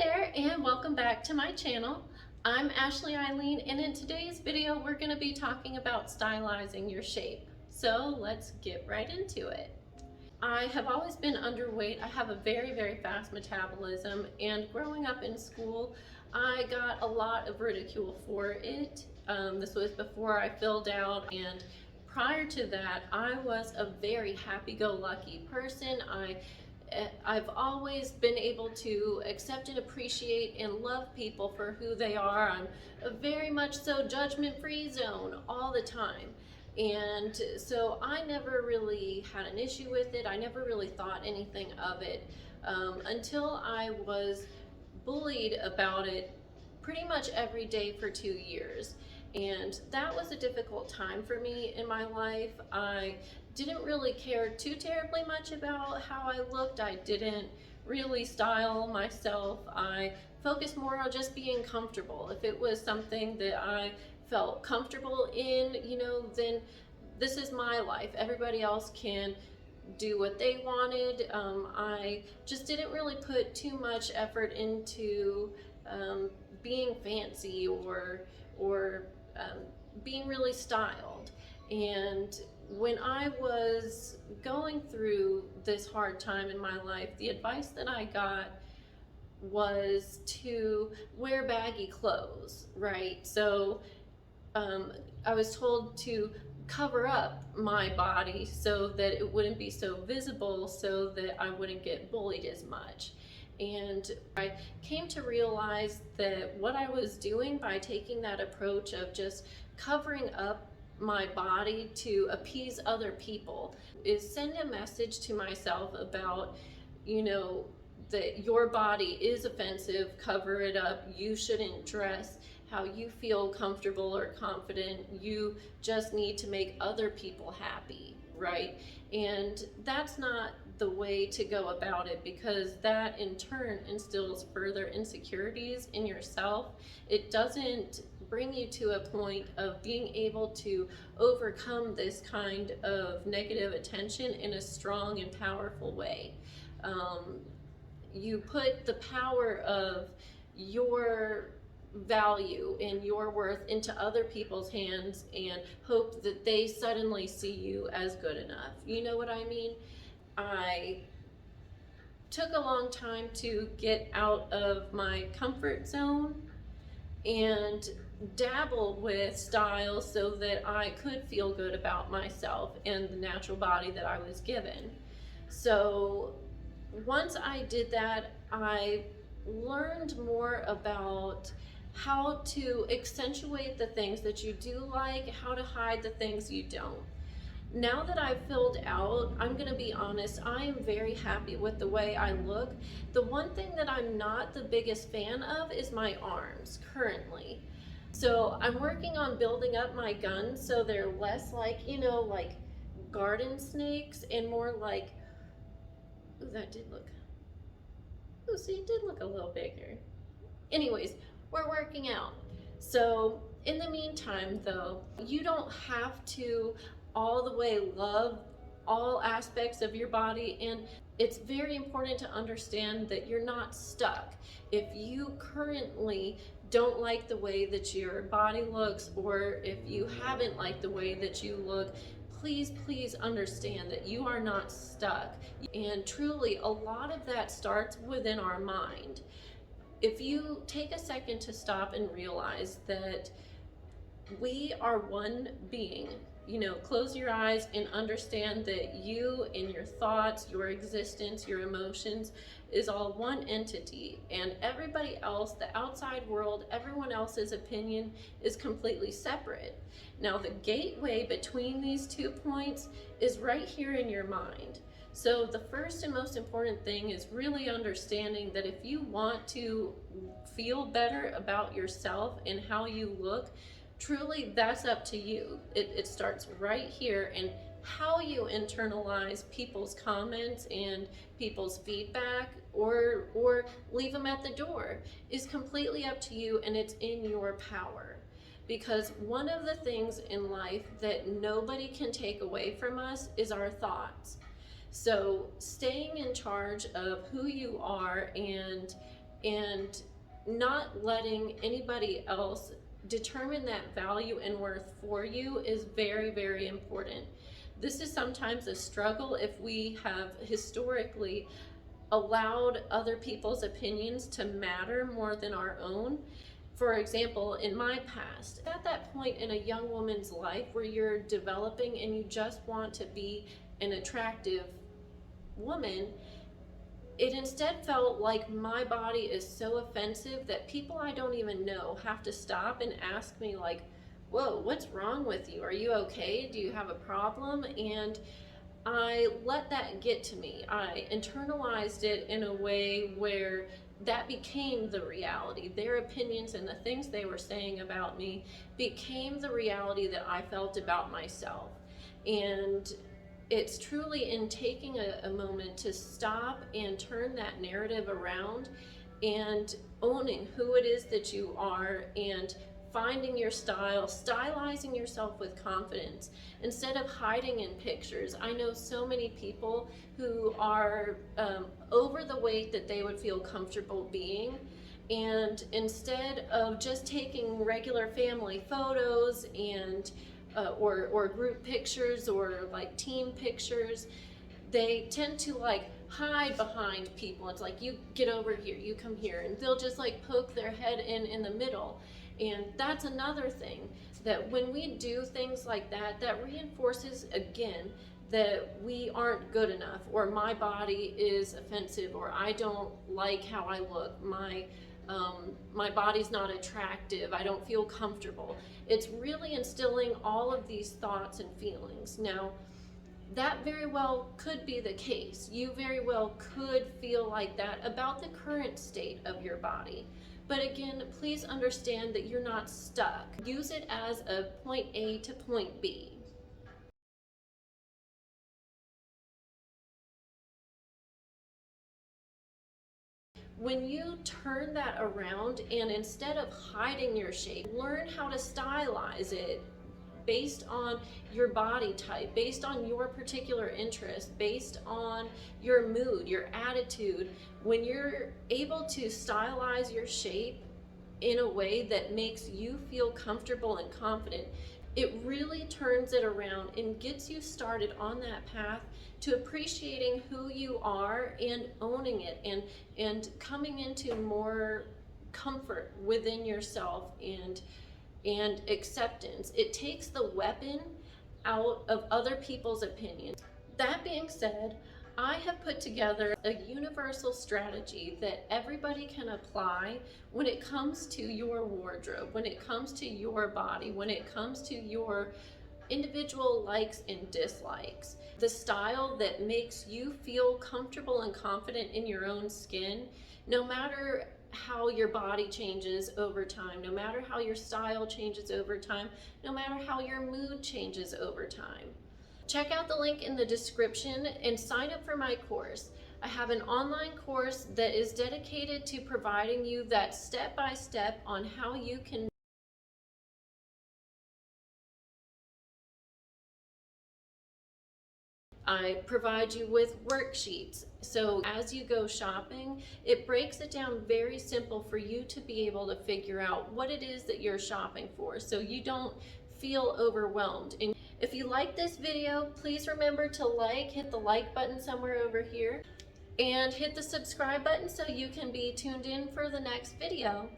there, and welcome back to my channel. I'm Ashley Eileen, and in today's video we're going to be talking about stylizing your shape. So let's get right into it. I have always been underweight. I have a very fast metabolism, and growing up in school I got a lot of ridicule for it. This was before I filled out, and prior to that I was a very happy-go-lucky person. I've always been able to accept and appreciate and love people for who they are. I'm a very much so judgment-free zone all the time. And so I never really had an issue with it. I never really thought anything of it until I was bullied about it pretty much every day for 2 years. And that was a difficult time for me in my life. I didn't really care too terribly much about how I looked. I didn't really style myself. I focused more on just being comfortable. If it was something that I felt comfortable in, then this is my life. Everybody else can do what they wanted. I just didn't really put too much effort into being fancy or being really styled. And when I was going through this hard time in my life, the advice that I got was to wear baggy clothes, right? So I was told to cover up my body so that it wouldn't be so visible, so that I wouldn't get bullied as much. And I came to realize that what I was doing by taking that approach of just covering up my body to appease other people is send a message to myself about, that your body is offensive, cover it up, you shouldn't dress how you feel comfortable or confident, you just need to make other people happy, right? And that's not the way to go about it, because that in turn instills further insecurities in yourself. It doesn't bring you to a point of being able to overcome this kind of negative attention in a strong and powerful way. You put the power of your value and your worth into other people's hands and hope that they suddenly see you as good enough. You know what I mean? I took a long time to get out of my comfort zone and dabble with style so that I could feel good about myself and the natural body that I was given. So once I did that, I learned more about how to accentuate the things that you do like, how to hide the things you don't. Now that I've filled out, I'm gonna be honest, I am very happy with the way I look. The one thing that I'm not the biggest fan of is my arms currently. So I'm working on building up my guns so they're less like, like garden snakes and more like, ooh, that did look, ooh, see, it did look a little bigger. Anyways, we're working out. So in the meantime though, you don't have to all the way love all aspects of your body, and it's very important to understand that you're not stuck. If you currently don't like the way that your body looks, or if you haven't liked the way that you look, please understand that you are not stuck. And truly, a lot of that starts within our mind. If you take a second to stop and realize that we are one being, close your eyes and understand that you and your thoughts, your existence, your emotions is all one entity, and everybody else, the outside world, everyone else's opinion is completely separate. Now, the gateway between these 2 points is right here in your mind. So the first and most important thing is really understanding that if you want to feel better about yourself and how you look, truly that's up to you. It starts right here, and how you internalize people's comments and people's feedback or leave them at the door is completely up to you, and it's in your power. Because one of the things in life that nobody can take away from us is our thoughts. So staying in charge of who you are and and not letting anybody else determine that value and worth for you is very, very important. This is sometimes a struggle if we have historically allowed other people's opinions to matter more than our own. For example, in my past, at that point in a young woman's life where you're developing and you just want to be an attractive woman, it instead felt like my body is so offensive that people I don't even know have to stop and ask me, like, whoa, what's wrong with you? Are you okay? Do you have a problem? And I let that get to me. I internalized it in a way where that became the reality. Their opinions and the things they were saying about me became the reality that I felt about myself. And it's truly in taking a moment to stop and turn that narrative around and owning who it is that you are and finding your style, stylizing yourself with confidence instead of hiding in pictures. I know so many people who are over the weight that they would feel comfortable being, and instead of just taking regular family photos and or group pictures or like team pictures, they tend to like hide behind people. It's like, you get over here, you come here, and they'll just like poke their head in the middle. And that's another thing, that when we do things like that, that reinforces again that we aren't good enough, or my body is offensive, or I don't like how I look, my body's not attractive, I don't feel comfortable. It's really instilling all of these thoughts and feelings. Now, that very well could be the case. You very well could feel like that about the current state of your body. But again, please understand that you're not stuck. Use it as a point A to point B. When you turn that around and instead of hiding your shape, learn how to stylize it based on your body type, based on your particular interest, based on your mood, your attitude. When you're able to stylize your shape in a way that makes you feel comfortable and confident, it really turns it around and gets you started on that path to appreciating who you are and owning it, and coming into more comfort within yourself and acceptance. It takes the weapon out of other people's opinions. That being said, I have put together a universal strategy that everybody can apply when it comes to your wardrobe, when it comes to your body, when it comes to your individual likes and dislikes. The style that makes you feel comfortable and confident in your own skin, no matter how your body changes over time, no matter how your style changes over time, no matter how your mood changes over time. Check out the link in the description and sign up for my course. I have an online course that is dedicated to providing you that step-by-step on how you can I provide you with worksheets. So as you go shopping, it breaks it down very simple for you to be able to figure out what it is that you're shopping for, so you don't feel overwhelmed. And if you like this video, please remember to hit the like button somewhere over here, and hit the subscribe button so you can be tuned in for the next video.